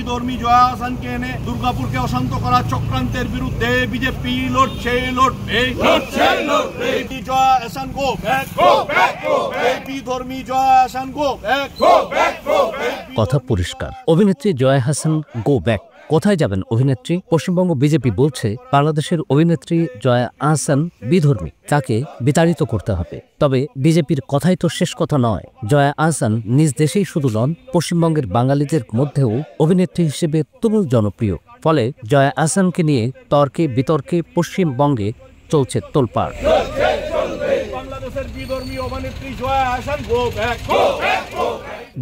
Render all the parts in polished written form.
বিধর্মী জয়া আহসানকে এনে দুর্গাপুরকে অশান্ত করার চক্রান্তের বিরুদ্ধে বিজেপি লড়ছে। জয়া আহসান গো ব্যাক, বিধর্মী জয়া আহসান গো ব্যাক। কথা পরিষ্কার, অভিনেত্রী জয়া আহসান গো ব্যাক। কোথায় যাবেন অভিনেত্রী? পশ্চিমবঙ্গ বিজেপি বলছে বাংলাদেশের অভিনেত্রী জয়া আহসান বিধর্মী, তাকে বিতাড়িত করতে হবে। তবে বিজেপির কথাই তো শেষ কথা নয়। জয়া আহসান নিজ দেশেই শুধু নন, পশ্চিমবঙ্গের বাঙালিদের মধ্যেও অভিনেত্রী হিসেবে তুমুল জনপ্রিয়। ফলে জয়া আহসানকে নিয়ে তর্কে বিতর্কে পশ্চিমবঙ্গে চলছে তোলপাড়।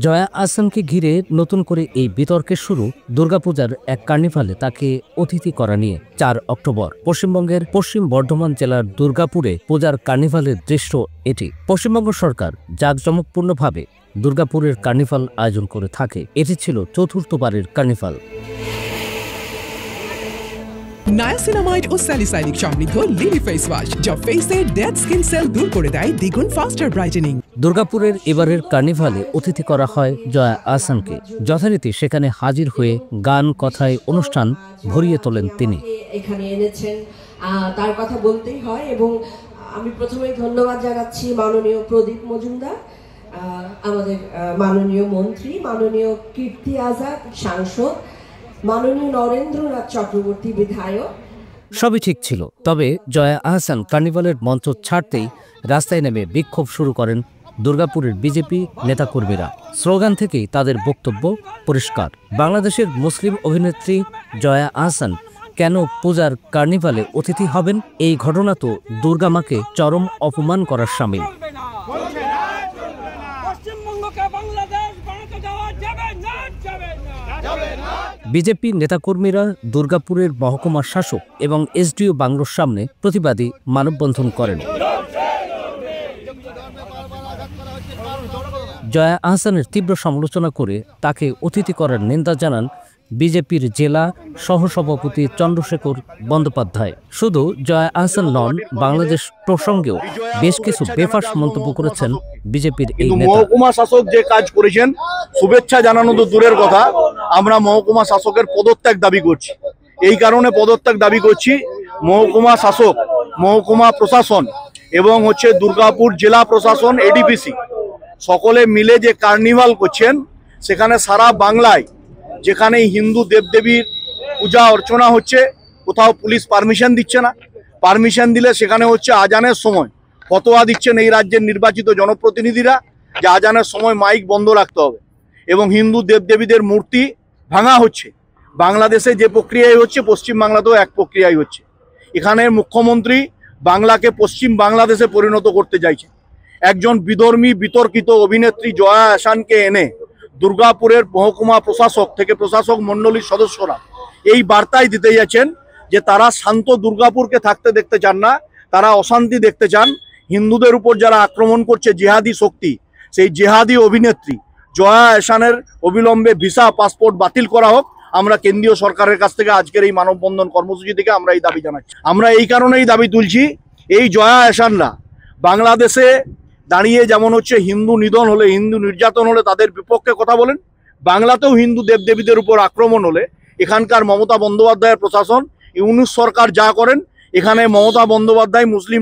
জয়া আহসানকে ঘিরে নতুন করে এই বিতর্কের শুরু দুর্গাপূজার এক কার্নিভালে তাকে অতিথি করা নিয়ে। 4 অক্টোবর পশ্চিমবঙ্গের পশ্চিম বর্ধমান জেলার দুর্গাপুরে পূজার কার্নিভালের দৃশ্য এটি। পশ্চিমবঙ্গ সরকার জাঁকজমকপূর্ণভাবে দুর্গাপুরের কার্নিভাল আয়োজন করে থাকে। এটি ছিল 4র্থবারের কার্নিভাল। নায়াসিনামাইড ও স্যালিসাইলিক সমৃদ্ধ লিলি ফেস ওয়াশ, যা ফেসের ডেড স্কিন সেল দূর করে দেয় দ্বিগুণ ফাস্টার ব্রাইটেনিং। দুর্গাপুরের এবারের কার্নিভালে অতিথি করা হয় জয়া আহসানকে। যথারীতি সেখানে হাজির হয়ে গান কথায় অনুষ্ঠান ভরিয়ে তোলেন তিনি। এখানে এনেছেন তার কথা বলতেই হয়, এবং আমি প্রথমেই ধন্যবাদ জানাচ্ছি মাননীয় প্রদীপ মজুমদার, আমাদের মাননীয় মন্ত্রী, মাননীয় কীর্তি আজাদ সাংসদ, মাননীয় নরেন্দ্রনাথ চক্রবর্তী বিধায়ক। সবই ঠিক ছিল, তবে জয়া আহসান কার্নিভালের মঞ্চ ছাড়তেই রাস্তায় নেমে বিক্ষোভ শুরু করেন দুর্গাপুরের বিজেপি নেতাকর্মীরা। স্লোগান থেকেই তাদের বক্তব্য পরিষ্কার। বাংলাদেশের মুসলিম অভিনেত্রী জয়া আহসান কেন পূজার কার্নিভালে অতিথি হবেন? এই ঘটনা তো দুর্গামাকে চরম অপমান করার শামিল। বিজেপি নেতাকর্মীরা দুর্গাপুরের মহকুমা শাসক এবং এসডিও বাংলোর সামনে প্রতিবাদী মানববন্ধন করেন। জয়া আহসানের তীব্র সমালোচনা করে তাকে অতিথি করার নিন্দা জানান বিজেপির জেলা সহসভাপতি চন্দ্রশেখর বন্দ্যোপাধ্যায়। শুধু জয়া আহসান নন, বাংলাদেশ প্রসঙ্গেও বেশ কিছু বেফাঁস মন্তব্য করেছেন বিজেপির এই নেতা। মহকুমা শাসক যে কাজ করেছেন, শুভেচ্ছা জানানো তো দূরের কথা, আমরা মহকুমা শাসকের পদত্যাগ দাবি করছি। এই কারণে পদত্যাগ দাবি করছি, মহকুমা শাসক, মহকুমা প্রশাসন এবং দুর্গাপুর জেলা প্রশাসন, এডিপিসি সকলে মিলে যে কার্নিভাল করছেন, সেখানে সারা বাংলায় যেখানে হিন্দু দেবদেবীর পূজা অর্চনা হচ্ছে, কোথাও পুলিশ পারমিশন দিচ্ছে না। পারমিশন দিলে সেখানে আজানের সময় ফতোয়া দিচ্ছেন এই রাজ্যের নির্বাচিত জনপ্রতিনিধিরা যে আজানের সময় মাইক বন্ধ রাখতে হবে, এবং হিন্দু দেবদেবীদের মূর্তি ভাঙা হচ্ছে। বাংলাদেশে যে প্রক্রিয়ায় হচ্ছে, পশ্চিমবাংলাতেও এক প্রক্রিয়ায় হচ্ছে। এখানের মুখ্যমন্ত্রী বাংলাকে পশ্চিম বাংলাদেশে পরিণত করতে চাইছে। একজন বিধর্মী বিতর্কিত অভিনেত্রী জয়া আহসানকে এনে দুর্গাপুরের মহকুমা প্রশাসক থেকে প্রশাসক মণ্ডলীর সদস্যরা এই বার্তায় দিতে যাচ্ছেন যে তারা শান্ত দুর্গাপুরকে থাকতে দেখতে চান না, তারা অশান্তি দেখতে চান। হিন্দুদের উপর যারা আক্রমণ করছে জেহাদি শক্তি, সেই জেহাদি অভিনেত্রী জয়া আহসানের অবিলম্বে ভিসা পাসপোর্ট বাতিল করা হোক। আমরা কেন্দ্রীয় সরকারের কাছ থেকে আজকের এই মানববন্ধন কর্মসূচি থেকে আমরা এই দাবি জানাচ্ছি। আমরা এই কারণেই দাবি তুলছি, এই জয়া আহসানরা বাংলাদেশে দাঁড়িয়ে যেমন হিন্দু নিধন হলে, হিন্দু নির্যাতন হলে তাদের বিপক্ষে কথা বলেন, বাংলাতেও হিন্দু দেবদেবীদের উপর আক্রমণ হলে এখানকার মমতা বন্দ্যোপাধ্যায়ের প্রশাসন, ইউনূস সরকার যা করেন, এখানে মমতা বন্দ্যোপাধ্যায় মুসলিম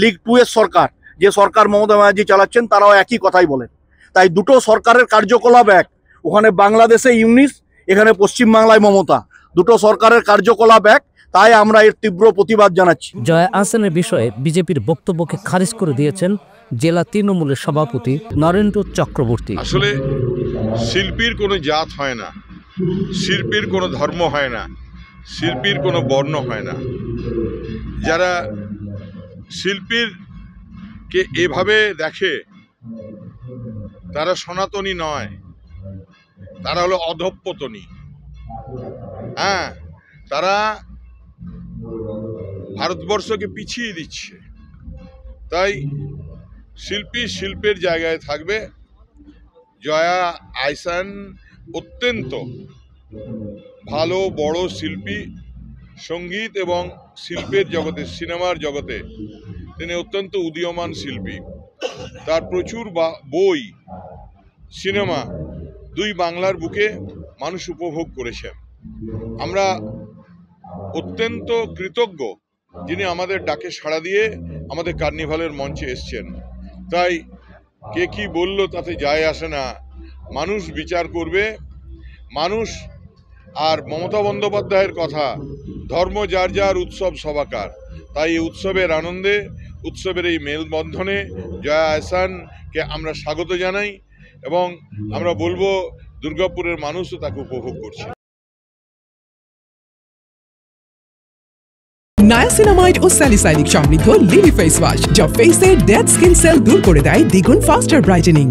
লীগ 2 এর সরকার, যে সরকার মমতা ব্যানার্জি চালাচ্ছেন, তারাও একই কথাই বলেন। তাই দুটো সরকারের কার্যকলাপ এক, ওখানে বাংলাদেশে ইউনূস, এখানে পশ্চিমবাংলায় মমতা, দুটো সরকারের কার্যকলাপ এক। তাই আমরা এর তীব্র প্রতিবাদ জানাচ্ছি। জয়া আহসানের বিষয়ে বিজেপির বক্তব্যকে খারিজ করে দিয়েছেন জেলা তৃণমূলের সভাপতি নরেন্দ্র চক্রবর্তী। আসলে শিল্পীর কোনো জাত হয় না, শিল্পীর কোনো ধর্ম হয় না, শিল্পীর কোনো বর্ণ হয় না। যারা শিল্পীরকে এভাবে দেখে তারা সনাতনী নয়, তারা হলো অধঃপতনী। হ্যাঁ, তারা ভারতবর্ষকে পিছিয়ে দিচ্ছে। তাই শিল্পী শিল্পের জায়গায় থাকবে। জয়া আহসান অত্যন্ত ভালো বড় শিল্পী, সঙ্গীত এবং শিল্পের জগতে, সিনেমার জগতে তিনি অত্যন্ত উদীয়মান শিল্পী। তার প্রচুর বই, সিনেমা দুই বাংলার বুকে মানুষ উপভোগ করেছেন। আমরা অত্যন্ত কৃতজ্ঞ যিনি আমাদের ডাকে সাড়া দিয়ে আমাদের কার্নিভালের মঞ্চে এসছেন। তাই কে কি বলল তাতে যায় আসে না, মানুষ বিচার করবে। মানুষ আর মমতা বন্দ্যোপাধ্যায়ের কথা, ধর্ম যার যার, উৎসব সবাকার। তাই এই উৎসবের আনন্দে, উৎসবের এই মেলবন্ধনে জয়া আহসানকে আমরা স্বাগত জানাই এবং আমরা বলবো দুর্গাপুরের মানুষও তাকে উপভোগ করছে। নায়াসিনামাইড ও স্যালিসাইলিক সমৃদ্ধ লিলি ফেস ওয়াশ, যা ফেসের ডেড স্কিন সেল দূর করে দেয় দ্বিগুণ ফাস্টার ব্রাইটেনিং।